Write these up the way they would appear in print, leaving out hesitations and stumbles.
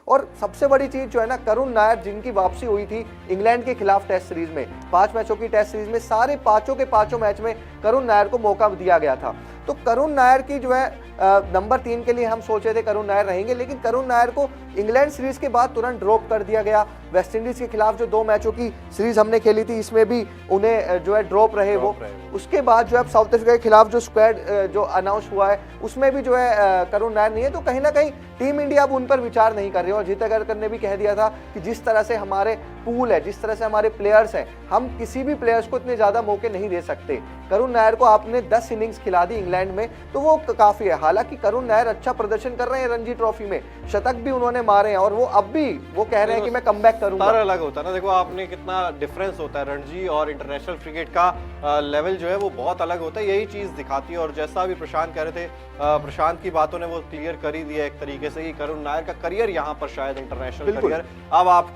और सबसे बड़ी चीज जो है ना, करुण नायर जिनकी वापसी हुई थी इंग्लैंड के खिलाफ टेस्ट सीरीज में, 5 मैचों की टेस्ट सीरीज में सारे पांचों के पांचों मैच में करुण नायर को मौका दिया गया था। तो करुण नायर की जो है नंबर 3 के लिए हम सोच रहे थे करुण नायर रहेंगे, लेकिन करुण नायर को इंग्लैंड सीरीज के बाद तुरंत ड्रॉप कर दिया गया। वेस्टइंडीज के खिलाफ जो 2 मैचों की सीरीज हमने खेली थी, इसमें भी उन्हें जो है ड्रॉप रहे वो। उसके बाद जो है साउथ अफ्रीका के खिलाफ जो स्क्वाड जो अनाउंस हुआ है उसमें भी जो है करुण नायर नहीं है। तो कहीं ना कहीं टीम इंडिया अब उन पर विचार नहीं कर रही है। और जीत अगरकर ने भी कह दिया था कि जिस तरह से हमारे पूल है, जिस तरह से हमारे प्लेयर्स हैं, हम किसी भी प्लेयर्स को इतने ज्यादा मौके नहीं दे सकते। करुण नायर को आपने 10 इनिंग्स खिला दी इंग्लैंड में तो वो काफी है। हालांकि करुण नायर अच्छा प्रदर्शन कर रहे हैं रणजी ट्रॉफी में, शतक भी उन्होंने मारे हैं और वो अब भी वो कह रहे हैं कि मैं कमबैक करूंगा। अलग होता है ना, देखो आपने कितना डिफरेंस होता है रणजी और इंटरनेशनल क्रिकेट का लेवल जो है वो बहुत अलग होता है, यही चीज दिखाती है। और जैसा अभी प्रशांत कह रहे थे, प्रशांत की बातों ने वो क्लियर कर ही दिया एक तरीके से कि करुण नायर का करियर यहाँ पर शायद इंटरनेशनल करियर अब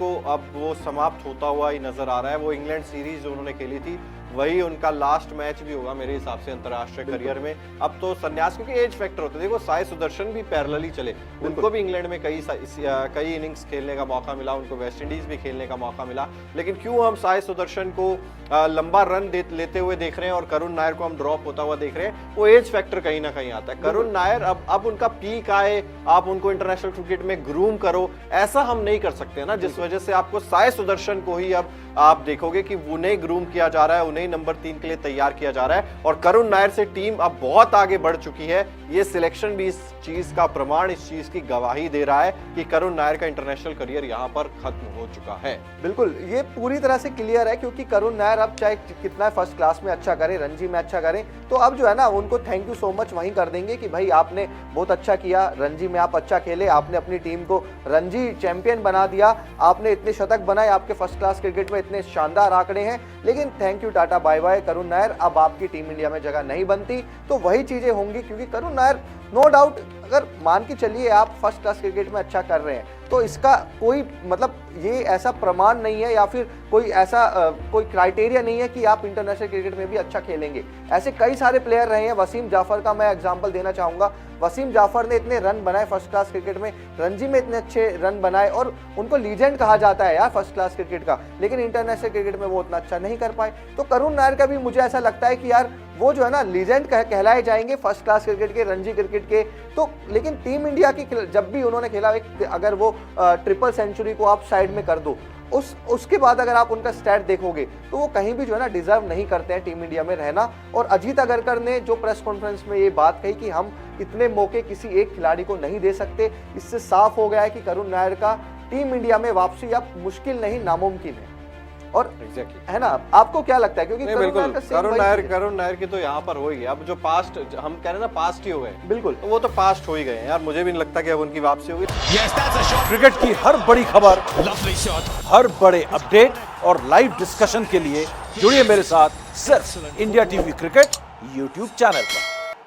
वो समाप्त होता हुआ ही नजर आ रहा है। वो इंग्लैंड सीरीज जो उन्होंने खेली थी वही उनका लास्ट मैच भी होगा मेरे हिसाब से अंतरराष्ट्रीय करियर में। अब तो संन्यास, क्योंकि एज फैक्टर होता है। देखो साई सुदर्शन भी पैरेलली चले, उनको भी इंग्लैंड में कई इनिंग्स खेलने का मौका मिला, उनको वेस्टइंडीज भी खेलने का मौका मिला। लेकिन क्यों हम साई सुदर्शन को लंबा रन लेते हुए देख रहे हैं और करुण नायर को हम ड्रॉप होता हुआ देख रहे हैं? वो एज फैक्टर कहीं ना कहीं आता है। करुण नायर अब उनका पीक आए, आप उनको इंटरनेशनल क्रिकेट में ग्रूम करो, ऐसा हम नहीं कर सकते ना, जिस वजह से आपको साई सुदर्शन को ही अब आप देखोगे कि उन्हें ग्रूम किया जा रहा है, उन्हें नंबर 3 के लिए तैयार किया जा रहा है। और करुण नायर से टीम अब बहुत आगे बढ़ चुकी है। ये सिलेक्शन भी इस चीज का प्रमाण, इस चीज की गवाही दे रहा है कि करुण नायर का इंटरनेशनल करियर यहाँ पर खत्म हो चुका है। बिल्कुल, ये पूरी तरह से क्लियर है, क्योंकि करुण नायर अब चाहे कितना फर्स्ट क्लास में अच्छा करें, रणजी में अच्छा करें, तो अब जो है ना उनको थैंक यू सो मच वहीं कर देंगे कि भाई आपने बहुत अच्छा किया, रणजी में आप अच्छा खेले, आपने अपनी टीम को रणजी चैंपियन बना दिया, आपने इतने शतक बनाए, आपके फर्स्ट क्लास क्रिकेट में इतने शानदार आंकड़े हैं, लेकिन thank you, tata bye bye Karun Nair, अब आपकी टीम इंडिया में जगह नहीं बनती। तो वही चीजें होंगी, क्योंकि करुण नायर नो डाउट, अगर मान के चलिए आप फर्स्ट क्लास क्रिकेट में अच्छा कर रहे हैं तो इसका कोई मतलब ये ऐसा प्रमाण नहीं है या फिर कोई ऐसा कोई क्राइटेरिया नहीं है कि आप इंटरनेशनल क्रिकेट में भी अच्छा खेलेंगे। ऐसे कई सारे प्लेयर रहे हैं, वसीम जाफर का मैं एग्जांपल देना चाहूंगा। वसीम जाफर ने इतने रन बनाए फर्स्ट क्लास क्रिकेट में, रणजी में इतने अच्छे रन बनाए और उनको लीजेंड कहा जाता है यार फर्स्ट क्लास क्रिकेट का, लेकिन इंटरनेशनल क्रिकेट में वो उतना अच्छा नहीं कर पाए। तो करुण नायर का भी मुझे ऐसा लगता है कि यार वो जो है ना लीजेंड कहलाए जाएंगे फर्स्ट क्लास क्रिकेट के, रणजी क्रिकेट के। तो लेकिन टीम इंडिया की जब भी उन्होंने खेला, अगर वो ट्रिपल सेंचुरी को आप साइड में कर दो, उसके बाद अगर आप उनका स्टैट देखोगे तो वो कहीं भी जो है ना डिजर्व नहीं करते हैं टीम इंडिया में रहना। और अजीत अगरकर ने जो प्रेस कॉन्फ्रेंस में ये बात कही कि हम इतने मौके किसी एक खिलाड़ी को नहीं दे सकते, इससे साफ हो गया है कि करुण नायर का टीम इंडिया में वापसी अब मुश्किल नहीं नामुमकिन है। और है ना, आपको क्या लगता है? क्योंकि करुण नायर की तो यहाँ पर हो ही गया। अब जो पास्ट हम कह रहे हैं ना, पास्ट ही हो गए, बिल्कुल, तो वो तो पास्ट हो ही गए यार। मुझे भी नहीं लगता कि अब उनकी वापसी होगी। क्रिकेट की हर बड़ी खबर, हर बड़े अपडेट और लाइव डिस्कशन के लिए जुड़िए मेरे साथ सिर्फ India TV cricket YouTube channel पर।